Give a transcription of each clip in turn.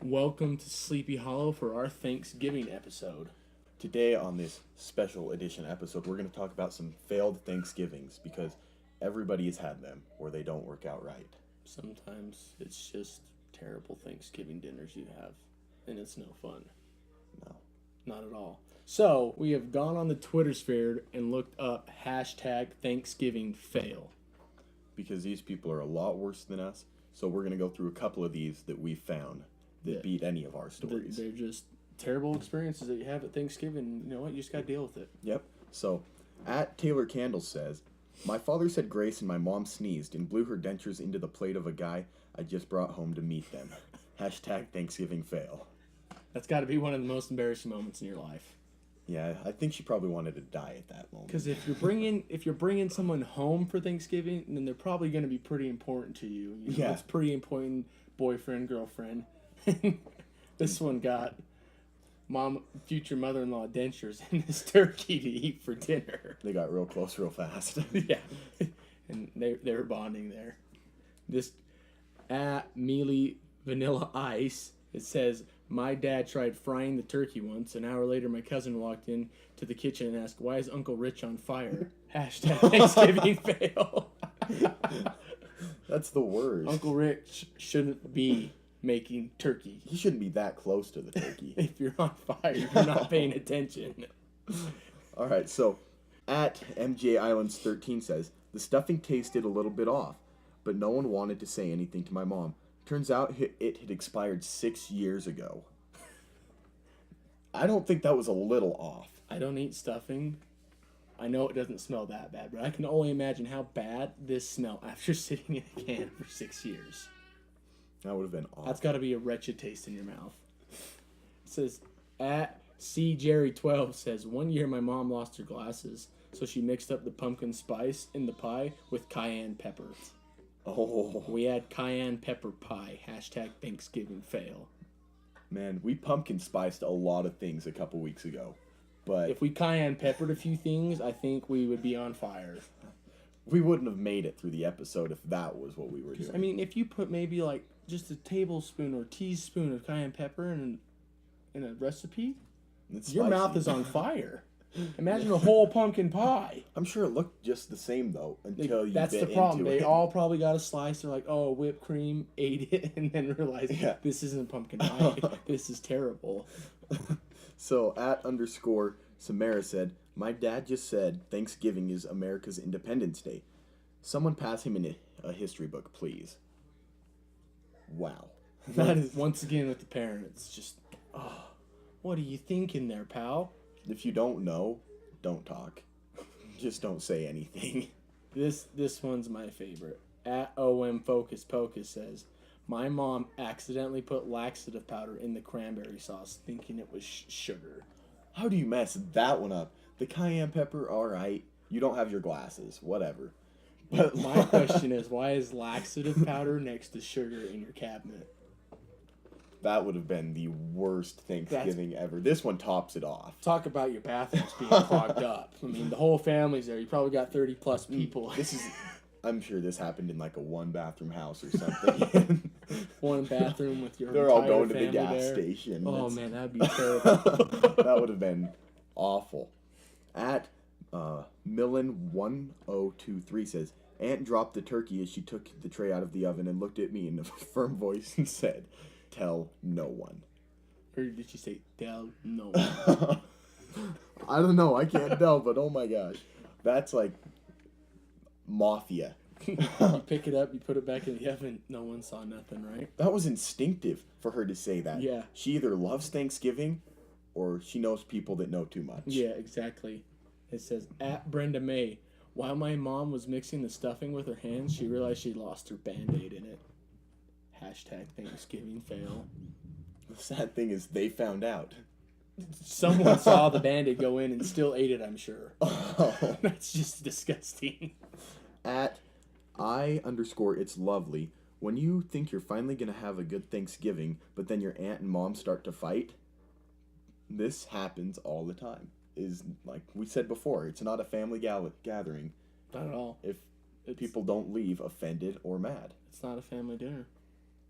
Welcome to Sleepy Hollow for our Thanksgiving episode. Today, on this special edition episode, we're going to talk about some failed Thanksgivings because everybody has had them or they don't work out right. Sometimes it's just terrible Thanksgiving dinners you have, and it's no fun. No. Not at all. So, we have gone on the Twitter sphere and looked up hashtag Thanksgiving fail. Because these people are a lot worse than us, so we're going to go through a couple of these that we found that beat any of our stories. They're just terrible experiences that you have at Thanksgiving. You know what? You just got to deal with it. Yep. So, at Taylor Candle says, my father said grace and my mom sneezed and blew her dentures into the plate of a guy I just brought home to meet them. Hashtag Thanksgiving fail. That's got to be one of the most embarrassing moments in your life. Yeah, I think she probably wanted to die at that moment. Because if you're bringing someone home for Thanksgiving, then they're probably going to be pretty important to you. Yeah. It's pretty important, boyfriend, girlfriend. This one got future mother-in-law dentures and this turkey to eat for dinner. They got real close real fast. Yeah, and they were bonding there. This at Mealy Vanilla Ice, it says, my dad tried frying the turkey once. An hour later, my cousin walked in to the kitchen and asked, why is Uncle Rich on fire? Hashtag Thanksgiving fail. That's the worst. Uncle Rich shouldn't be making turkey. He shouldn't be that close to the turkey. If you're on fire, you're not paying attention. All right, so at MJ Islands 13 says, the stuffing tasted a little bit off, but no one wanted to say anything to my mom. Turns out it had expired 6 years ago. I don't think that was a little off. I don't eat stuffing. I know it doesn't smell that bad, but I can only imagine how bad this smelled after sitting in a can for 6 years. That would have been awful. That's got to be a wretched taste in your mouth. It says, at CJerry12 says, one year my mom lost her glasses, so she mixed up the pumpkin spice in the pie with cayenne pepper. Oh. We had cayenne pepper pie. Hashtag Thanksgiving fail. Man, we pumpkin spiced a lot of things a couple weeks ago. But if we cayenne peppered a few things, I think we would be on fire. We wouldn't have made it through the episode if that was what we were doing. I mean, if you put maybe like just a tablespoon or teaspoon of cayenne pepper in a recipe, your mouth is on fire. Imagine a whole pumpkin pie. I'm sure it looked just the same though until you That's bit the problem. into They it. all probably got a slice. They're like, "Oh, whipped cream," ate it, and then realized this isn't pumpkin pie. This is terrible. So at _ Samara said, my dad just said Thanksgiving is America's Independence Day. Someone pass him in a history book, please. Wow. That is once again with the parents. Just, what are you thinking there, pal? If you don't know, don't talk. Just don't say anything. This one's my favorite. At OM Focus Pocus says, my mom accidentally put laxative powder in the cranberry sauce thinking it was sugar. How do you mess that one up? The cayenne pepper, alright. You don't have your glasses. Whatever. But my question is, why is laxative powder next to sugar in your cabinet? That would have been the worst Thanksgiving ever. This one tops it off. Talk about your bathrooms being clogged up. I mean, the whole family's there. You probably got 30 plus people. I'm sure this happened in like a one bathroom house or something. One bathroom with your They're all going to family the gas there. station. Oh man, that'd be terrible. That would have been awful. At Millen1023 says, Aunt dropped the turkey as she took the tray out of the oven and looked at me in a firm voice and said, tell no one. Or did she say, tell no one? I don't know. I can't tell, but oh my gosh. That's like mafia. You pick it up, you put it back in the oven, no one saw nothing, right? That was instinctive for her to say that. Yeah. She either loves Thanksgiving or she knows people that know too much. Yeah, exactly. It says, at Brenda May, while my mom was mixing the stuffing with her hands, she realized she lost her Band-Aid in it. Hashtag Thanksgiving fail. The sad thing is they found out. Someone saw the Band-Aid go in and still ate it, I'm sure. Oh. That's just disgusting. At _it's lovely, when you think you're finally going to have a good Thanksgiving, but then your aunt and mom start to fight, this happens all the time. Is like we said before, it's not a family gathering. Not at all. If people don't leave offended or mad. It's not a family dinner.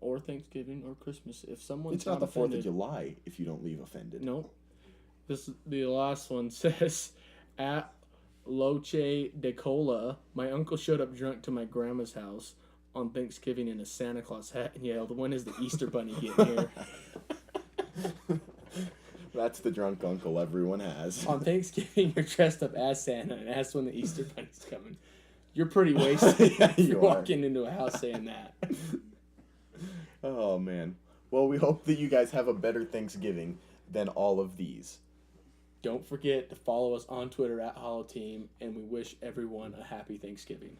or Thanksgiving or Christmas. If someone's It's not the 4th of offended, July if you don't leave offended. no. The last one says, at Loche de Cola, my uncle showed up drunk to my grandma's house on Thanksgiving in a Santa Claus hat and yelled, "When is the Easter Bunny getting here?" That's the drunk uncle everyone has. On Thanksgiving, you're dressed up as Santa and ask when the Easter Bunny's coming. You're pretty wasted. Yeah, you You're are. walking into a house saying that. Oh, man. Well, we hope that you guys have a better Thanksgiving than all of these. Don't forget to follow us on Twitter at HoloTeam, and we wish everyone a happy Thanksgiving.